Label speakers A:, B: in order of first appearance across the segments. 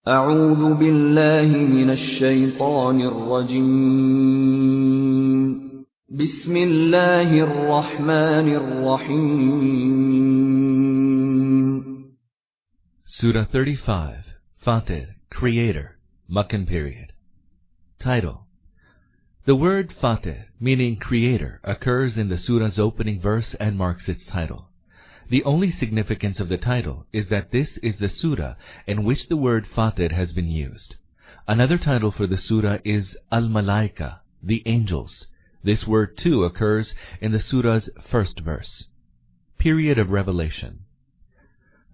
A: أعوذ بالله من الشيطان الرجيم بسم الله الرحمن الرحيم
B: Surah 35, Fatir, Creator, Meccan period. Title. The word Fatir, meaning Creator, occurs in the Surah's opening verse and marks its title. The only significance of the title is that this is the Surah in which the word Fatir has been used. Another title for the Surah is Al-Malaika, the angels. This word too occurs in the Surah's first verse. Period of revelation.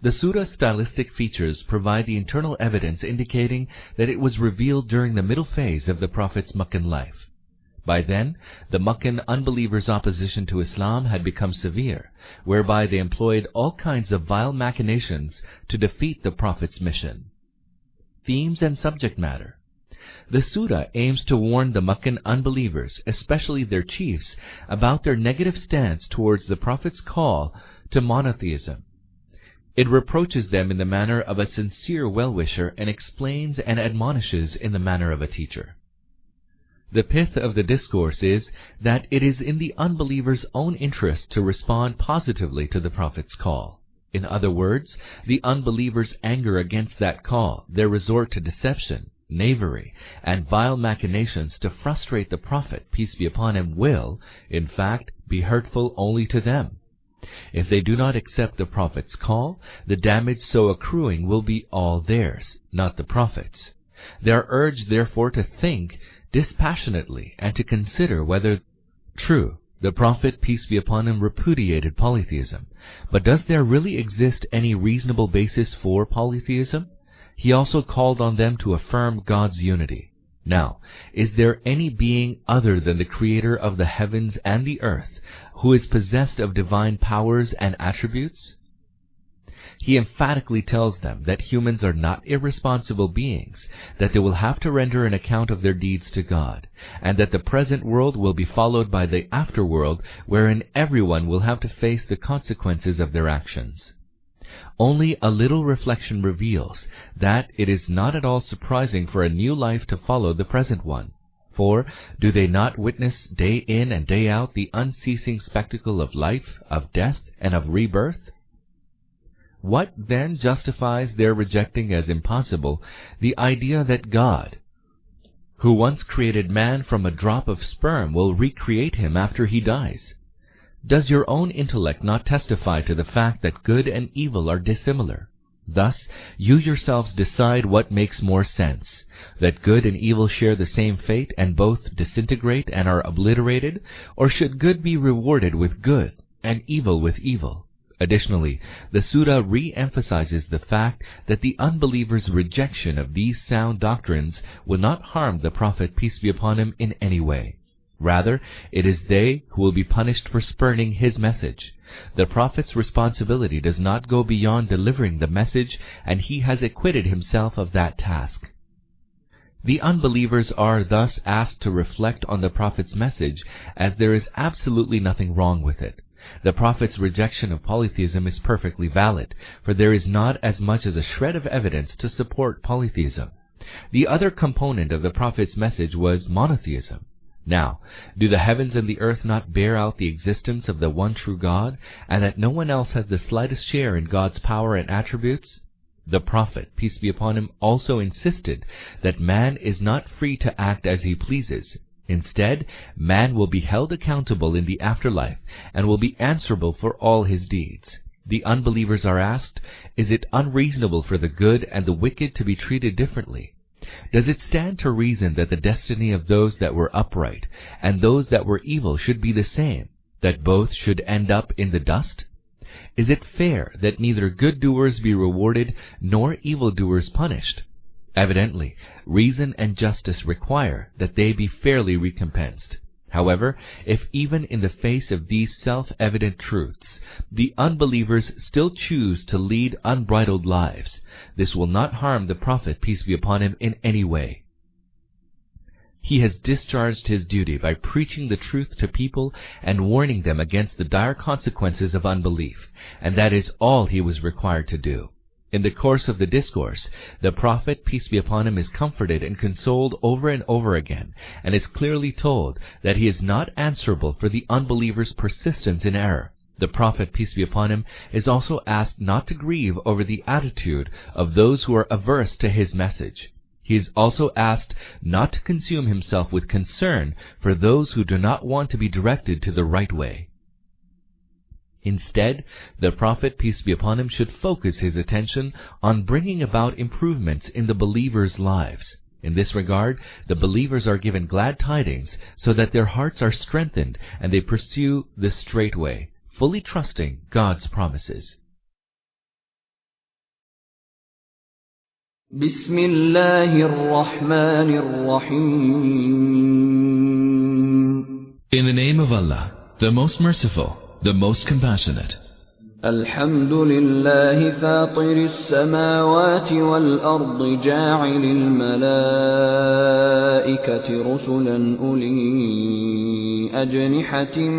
B: The Surah's stylistic features provide the internal evidence indicating that it was revealed during the middle phase of the Prophet's Meccan life. By then, the Meccan unbelievers' opposition to Islam had become severe, whereby they employed all kinds of vile machinations to defeat the Prophet's mission. Themes and subject matter. The Surah aims to warn the Meccan unbelievers, especially their chiefs, about their negative stance towards the Prophet's call to monotheism. It reproaches them in the manner of a sincere well-wisher and explains and admonishes in the manner of a teacher. The pith of the discourse is that it is in the unbeliever's own interest to respond positively to the Prophet's call. In other words, the unbeliever's anger against that call, their resort to deception, knavery, and vile machinations to frustrate the Prophet, peace be upon him, will, in fact, be hurtful only to them. If they do not accept the Prophet's call, the damage so accruing will be all theirs, not the Prophet's. They are urged, therefore, to think dispassionately and to consider whether true, the Prophet, peace be upon him, repudiated polytheism. But does there really exist any reasonable basis for polytheism? He also called on them to affirm God's unity. Now, is there any being other than the Creator of the heavens and the earth who is possessed of divine powers and attributes? He emphatically tells them that humans are not irresponsible beings, that they will have to render an account of their deeds to God, and that the present world will be followed by the afterworld, wherein everyone will have to face the consequences of their actions. Only a little reflection reveals that it is not at all surprising for a new life to follow the present one. For do they not witness day in and day out the unceasing spectacle of life, of death, and of rebirth? What then justifies their rejecting as impossible the idea that God, who once created man from a drop of sperm, will recreate him after he dies? Does your own intellect not testify to the fact that good and evil are dissimilar? Thus, you yourselves decide what makes more sense, that good and evil share the same fate and both disintegrate and are obliterated, or should good be rewarded with good and evil with evil? Additionally, the Surah re-emphasizes the fact that the unbelievers' rejection of these sound doctrines will not harm the Prophet, peace be upon him, in any way. Rather, it is they who will be punished for spurning his message. The Prophet's responsibility does not go beyond delivering the message, and he has acquitted himself of that task. The unbelievers are thus asked to reflect on the Prophet's message, as there is absolutely nothing wrong with it. The Prophet's rejection of polytheism is perfectly valid, for there is not as much as a shred of evidence to support polytheism. The other component of the Prophet's message was monotheism. Now, do the heavens and the earth not bear out the existence of the one true God, and that no one else has the slightest share in God's power and attributes? The Prophet, peace be upon him, also insisted that man is not free to act as he pleases. Instead, man will be held accountable in the afterlife and will be answerable for all his deeds. The unbelievers are asked, is it unreasonable for the good and the wicked to be treated differently? Does it stand to reason that the destiny of those that were upright and those that were evil should be the same, that both should end up in the dust? Is it fair that neither good doers be rewarded nor evil doers punished? Evidently, reason and justice require that they be fairly recompensed. However, if even in the face of these self-evident truths, the unbelievers still choose to lead unbridled lives, this will not harm the Prophet, peace be upon him, in any way. He has discharged his duty by preaching the truth to people and warning them against the dire consequences of unbelief, and that is all he was required to do. In the course of the discourse, the Prophet, peace be upon him, is comforted and consoled over and over again, and is clearly told that he is not answerable for the unbelievers' persistence in error. The Prophet, peace be upon him, is also asked not to grieve over the attitude of those who are averse to his message. He is also asked not to consume himself with concern for those who do not want to be directed to the right way. Instead, the Prophet, peace be upon him, should focus his attention on bringing about improvements in the believers' lives. In this regard, the believers are given glad tidings so that their hearts are strengthened and they pursue the straight way, fully trusting God's promises.
A: Bismillahir-Rahmanir-Rahim.
B: In the name of Allah, the most merciful, the most compassionate.
A: Alhamdulillahi Fatiris samawati wal ardi ja'ilil malaikati rusulan uli ajnihatin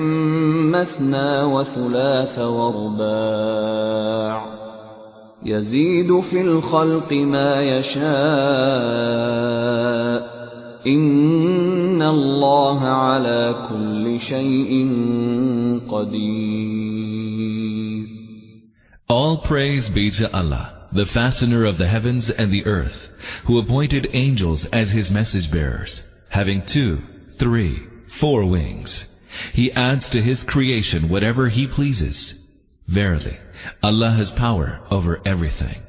A: mathna wa thulatha wa ruba' yazidu fil khalqi ma yasha' inna Allaha ala kulli shay'in qadir.
B: All praise be to Allah, the fastener of the heavens and the earth, who appointed angels as his message bearers, having 2, 3, 4 wings. He adds to his creation whatever he pleases. Verily, Allah has power over everything.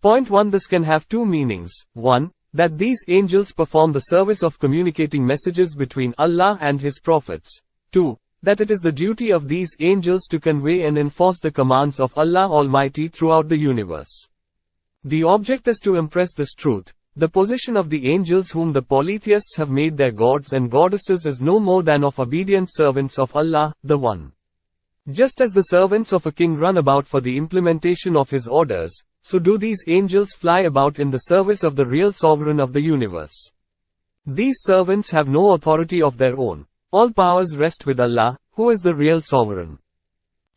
C: Point 1. This can have two meanings. 1. That these angels perform the service of communicating messages between Allah and His prophets. 2. That it is the duty of these angels to convey and enforce the commands of Allah Almighty throughout the universe. The object is to impress this truth. The position of the angels whom the polytheists have made their gods and goddesses is no more than of obedient servants of Allah, the One. Just as the servants of a king run about for the implementation of his orders, so do these angels fly about in the service of the real sovereign of the universe. These servants have no authority of their own. All powers rest with Allah, who is the real sovereign.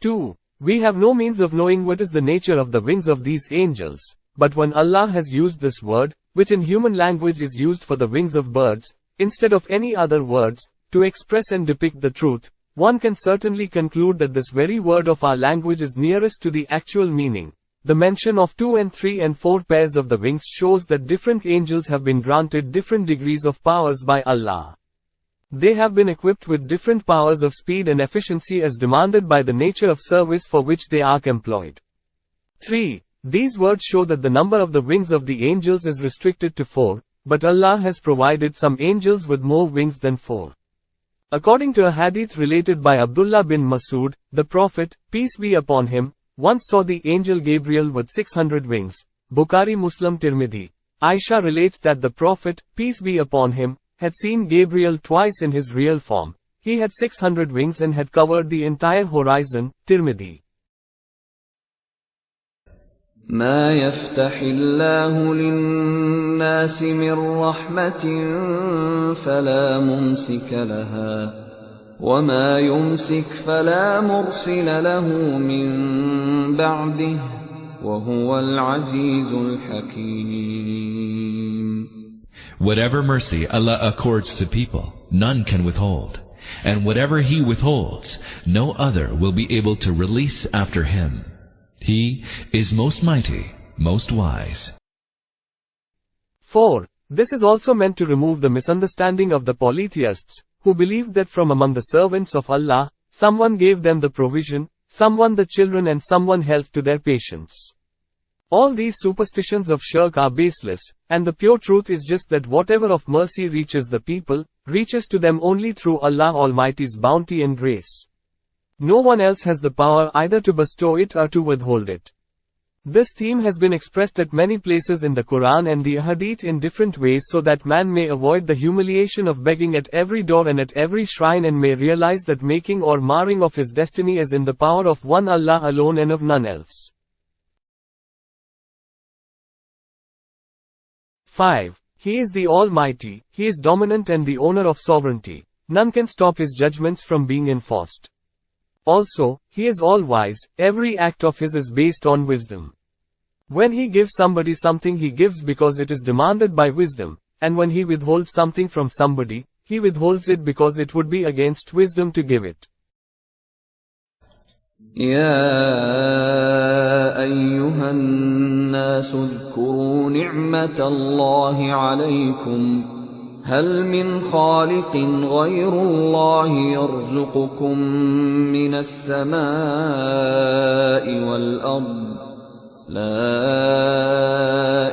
C: 2. We have no means of knowing what is the nature of the wings of these angels, but when Allah has used this word, which in human language is used for the wings of birds, instead of any other words, to express and depict the truth, one can certainly conclude that this very word of our language is nearest to the actual meaning. The mention of 2 and 3 and 4 pairs of the wings shows that different angels have been granted different degrees of powers by Allah. They have been equipped with different powers of speed and efficiency as demanded by the nature of service for which they are employed. 3. These words show that the number of the wings of the angels is restricted to 4, but Allah has provided some angels with more wings than 4. According to a hadith related by Abdullah bin Masud, the Prophet, peace be upon him, once saw the angel Gabriel with 600 wings. Bukhari Muslim Tirmidhi. Aisha relates that the Prophet, peace be upon him, had seen Gabriel twice in his real form. He had 600 wings and had covered the entire horizon. Tirmidhi.
A: ما يفتح الله للناس من رحمة فلا ممسك لها وما يمسك فلا مرسل له من بعده وهو العزيز الحكيم.
B: Whatever mercy Allah accords to people, none can withhold. And whatever He withholds, no other will be able to release after Him. He is most mighty, most wise.
C: 4. This is also meant to remove the misunderstanding of the polytheists, who believed that from among the servants of Allah, someone gave them the provision, someone the children and someone health to their patients. All these superstitions of shirk are baseless, and the pure truth is just that whatever of mercy reaches the people, reaches to them only through Allah Almighty's bounty and grace. No one else has the power either to bestow it or to withhold it. This theme has been expressed at many places in the Quran and the Hadith in different ways so that man may avoid the humiliation of begging at every door and at every shrine and may realize that making or marring of his destiny is in the power of one Allah alone and of none else. 5. He is the Almighty, He is dominant and the owner of sovereignty. None can stop His judgments from being enforced. Also, He is all-wise, every act of His is based on wisdom. When he gives somebody something, he gives because it is demanded by wisdom, and when he withholds something from somebody, he withholds it because it would be against wisdom to give it.
A: يا أيها الناس اذكروا نعمة الله عليكم هل من خالق غير الله يرزقكم من السماء والأرض لا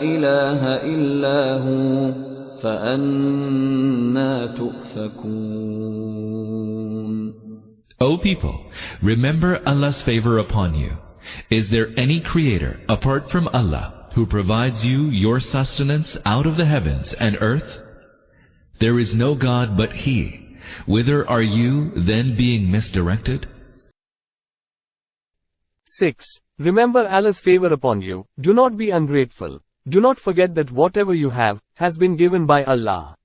A: إله إلا هو فأنى تؤفكون.
B: O people, remember Allah's favor upon you. Is there any creator apart from Allah who provides you your sustenance out of the heavens and earth? There is no God but He. Whither are you then being misdirected?
C: 6. Remember Allah's favor upon you. Do not be ungrateful. Do not forget that whatever you have has been given by Allah.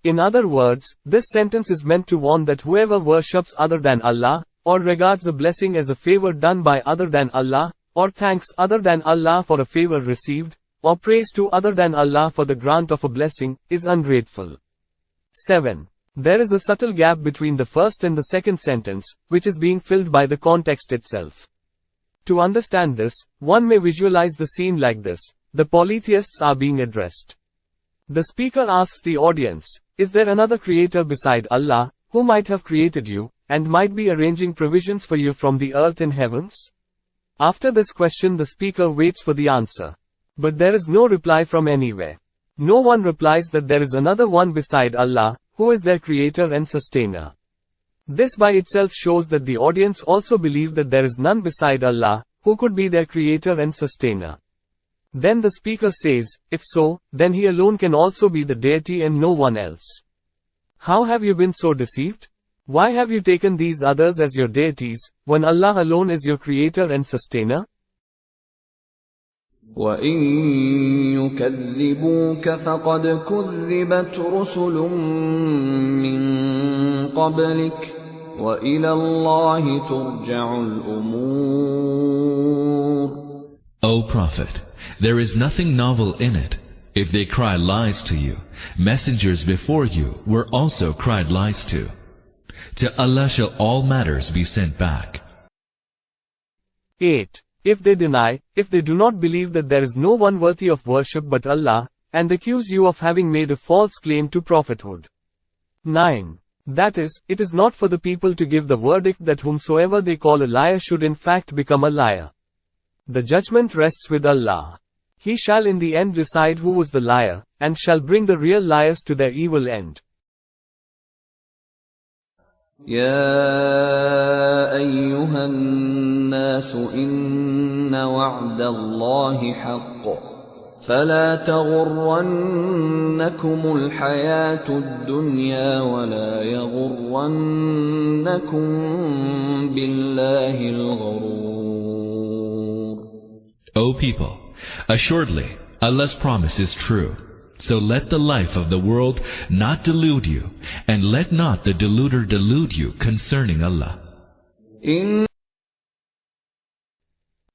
C: In other words, this sentence is meant to warn that whoever worships other than Allah, or regards a blessing as a favor done by other than Allah, or thanks other than Allah for a favor received, or prays to other than Allah for the grant of a blessing, is ungrateful. 7. There is a subtle gap between the first and the second sentence, which is being filled by the context itself. To understand this, one may visualize the scene like this. The polytheists are being addressed. The speaker asks the audience, is there another creator beside Allah, who might have created you, and might be arranging provisions for you from the earth and heavens? After this question, the speaker waits for the answer. But there is no reply from anywhere. No one replies that there is another one beside Allah, who is their creator and sustainer. This by itself shows that the audience also believe that there is none beside Allah, who could be their creator and sustainer. Then the speaker says, if so, then He alone can also be the deity and no one else. How have you been so deceived? Why have you taken these others as your deities, when Allah alone is your creator and sustainer?
A: وَإِن يُكَذِّبُوكَ فَقَدْ كُذِّبَتْ رُسُلٌ مِّن قَبْلِكَ وَإِلَى اللَّهِ تُرْجَعُ الْأُمُورُ.
B: O Prophet, there is nothing novel in it. If they cry lies to you, messengers before you were also cried lies to. To Allah shall all matters be sent back.
C: 8. If they deny, if they do not believe that there is no one worthy of worship but Allah, and accuse you of having made a false claim to prophethood. 9. That is, it is not for the people to give the verdict that whomsoever they call a liar should in fact become a liar. The judgment rests with Allah. He shall in the end decide who was the liar, and shall bring the real liars to their evil end.
A: يا أيها الناس إن وعد الله حق فلا تغرنكم الحياة الدنيا ولا يغرنكم بالله الغرور.
B: O people, assuredly Allah's promise is true. So let the life of the world not delude you, and let not the deluder delude you concerning Allah.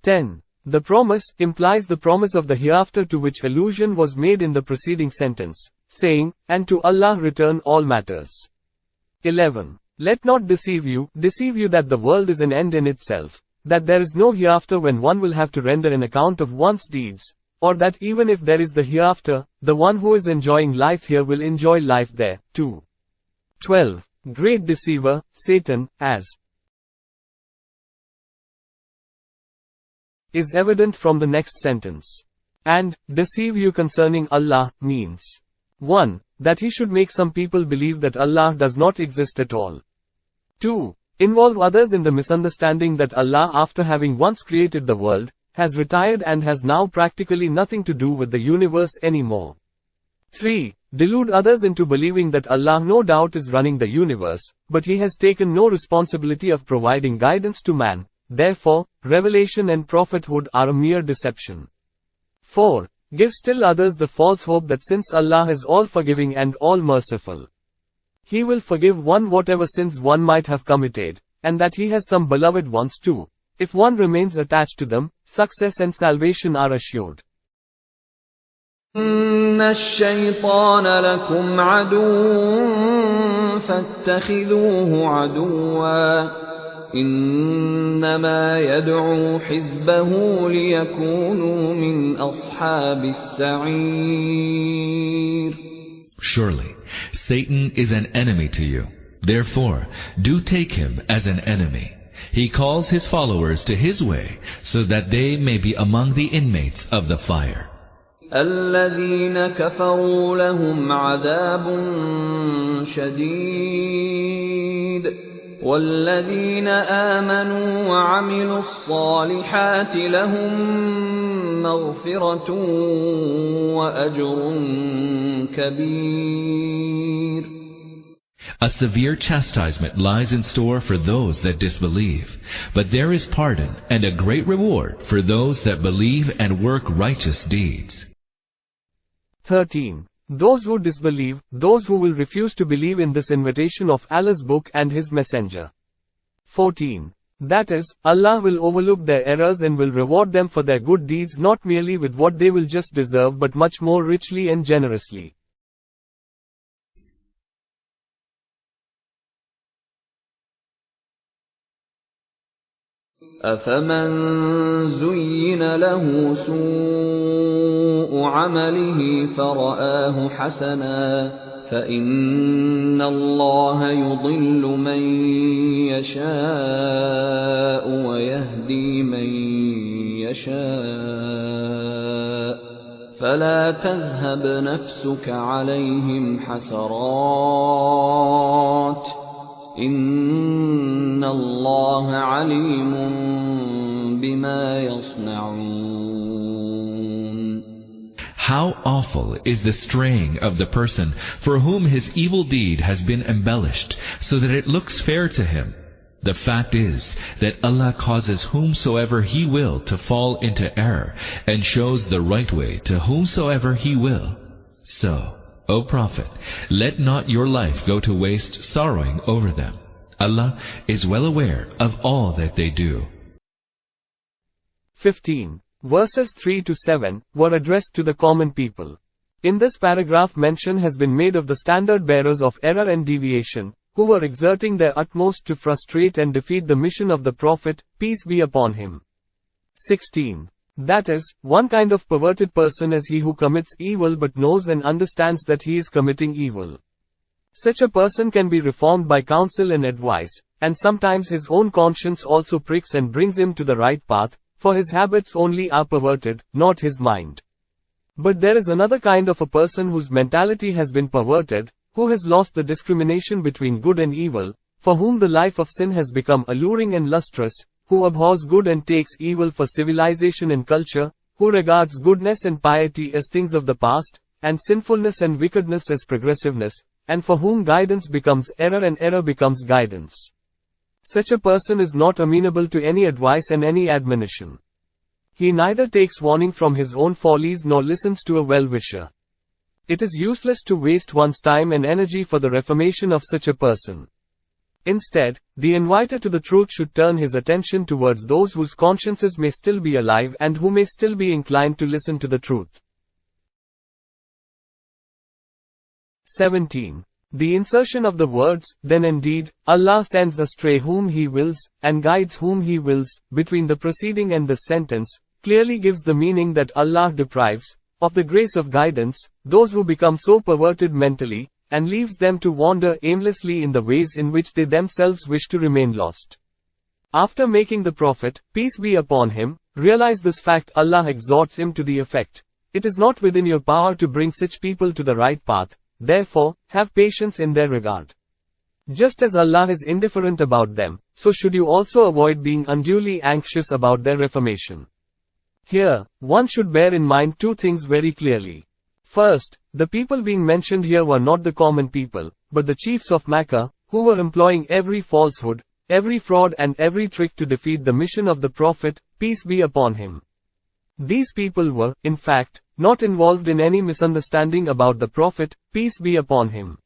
C: 10. The promise implies the promise of the hereafter to which allusion was made in the preceding sentence, saying, and to Allah return all matters. 11. Let not deceive you that the world is an end in itself, that there is no hereafter when one will have to render an account of one's deeds, or that even if there is the hereafter, the one who is enjoying life here will enjoy life there, too. 12. Great deceiver, Satan, as is evident from the next sentence. And, deceive you concerning Allah, means 1. That he should make some people believe that Allah does not exist at all. 2. Involve others in the misunderstanding that Allah, after having once created the world, has retired and has now practically nothing to do with the universe anymore. 3. Delude others into believing that Allah no doubt is running the universe, but He has taken no responsibility of providing guidance to man. Therefore, revelation and prophethood are a mere deception. 4. Give still others the false hope that since Allah is all forgiving and all merciful, He will forgive one whatever sins one might have committed, and that He has some beloved ones too. if one remains attached to them, success and salvation are assured.
A: إن الشيطان لكم عدو فاتخذوه عدوا إنما يدعو حزبه ليكونوا من أصحاب السعير.
B: Surely, Satan is an enemy to you. Therefore, do take him as an enemy. He calls his followers to his way so that they may be among the inmates of the fire.
A: الذين كفروا لهم عذاب شديد والذين آمنوا وعملوا الصالحات لهم مغفرة وأجر كبير.
B: A severe chastisement lies in store for those that disbelieve, but there is pardon and a great reward for those that believe and work righteous deeds.
C: 13. Those who disbelieve, those who will refuse to believe in this invitation of Allah's book and His messenger. 14. That is, Allah will overlook their errors and will reward them for their good deeds not merely with what they will just deserve but much more richly and generously.
A: أفمن زين له سوء عمله فرآه حسنا فإن الله يضل من يشاء ويهدي من يشاء فلا تذهب نفسك عليهم حسرات إن الله عليم بما يصنعون.
B: How awful is the straying of the person for whom his evil deed has been embellished so that it looks fair to him. The fact is that Allah causes whomsoever He will to fall into error and shows the right way to whomsoever He will. So, O Prophet, let not your life go to waste sorrowing over them. Allah is well aware of all that they do.
C: 15. Verses 3 to 7 were addressed to the common people. In this paragraph mention has been made of the standard bearers of error and deviation, who were exerting their utmost to frustrate and defeat the mission of the Prophet, peace be upon him. 16. That is, one kind of perverted person is he who commits evil but knows and understands that he is committing evil. Such a person can be reformed by counsel and advice, and sometimes his own conscience also pricks and brings him to the right path, for his habits only are perverted, not his mind. But there is another kind of a person whose mentality has been perverted, who has lost the discrimination between good and evil, for whom the life of sin has become alluring and lustrous, who abhors good and takes evil for civilization and culture, who regards goodness and piety as things of the past, and sinfulness and wickedness as progressiveness, and for whom guidance becomes error and error becomes guidance. Such a person is not amenable to any advice and any admonition. He neither takes warning from his own follies nor listens to a well-wisher. It is useless to waste one's time and energy for the reformation of such a person. Instead, the inviter to the truth should turn his attention towards those whose consciences may still be alive and who may still be inclined to listen to the truth. 17. The insertion of the words, then indeed, Allah sends astray whom He wills, and guides whom He wills, between the preceding and this sentence, clearly gives the meaning that Allah deprives, of the grace of guidance, those who become so perverted mentally, and leaves them to wander aimlessly in the ways in which they themselves wish to remain lost. After making the Prophet, peace be upon him, realize this fact, Allah exhorts him to the effect, it is not within your power to bring such people to the right path. Therefore, have patience in their regard. Just as Allah is indifferent about them, so should you also avoid being unduly anxious about their reformation. Here, one should bear in mind two things very clearly. First, the people being mentioned here were not the common people, but the chiefs of Mecca, who were employing every falsehood, every fraud and every trick to defeat the mission of the Prophet, peace be upon him. These people were, in fact, not involved in any misunderstanding about the Prophet, peace be upon him.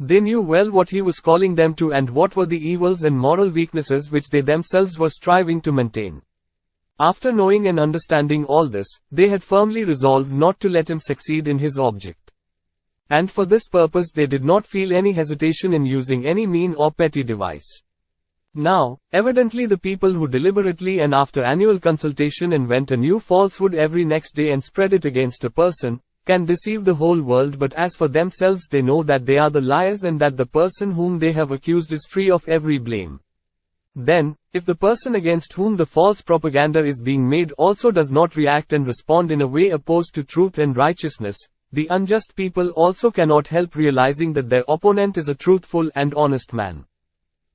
C: They knew well what he was calling them to and what were the evils and moral weaknesses which they themselves were striving to maintain. After knowing and understanding all this, they had firmly resolved not to let him succeed in his object. And for this purpose they did not feel any hesitation in using any mean or petty device. Now, evidently the people who deliberately and after annual consultation invent a new falsehood every next day and spread it against a person, can deceive the whole world, but as for themselves they know that they are the liars and that the person whom they have accused is free of every blame. Then, if the person against whom the false propaganda is being made also does not react and respond in a way opposed to truth and righteousness, the unjust people also cannot help realizing that their opponent is a truthful and honest man.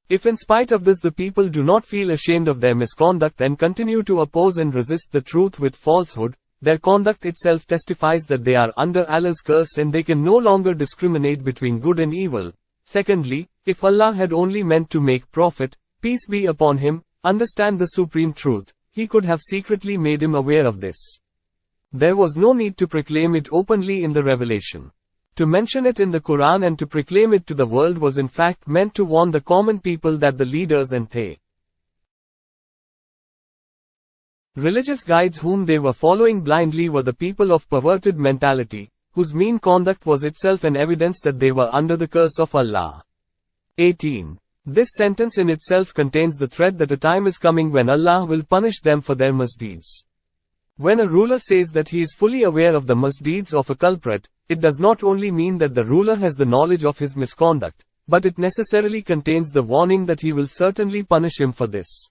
C: If in spite of this the people do not feel ashamed of their misconduct and continue to oppose and resist the truth with falsehood, their conduct itself testifies that they are under Allah's curse and they can no longer discriminate between good and evil. Secondly, if Allah had only meant to make Prophet, peace be upon him, understand the supreme truth, he could have secretly made him aware of this. There was no need to proclaim it openly in the revelation. To mention it in the Quran and to proclaim it to the world was in fact meant to warn the common people that the leaders and they religious guides whom they were following blindly were the people of perverted mentality, whose mean conduct was itself an evidence that they were under the curse of Allah. 18. This sentence in itself contains the threat that a time is coming when Allah will punish them for their misdeeds. When a ruler says that he is fully aware of the misdeeds of a culprit, it does not only mean that the ruler has the knowledge of his misconduct, but it necessarily contains the warning that he will certainly punish him for this.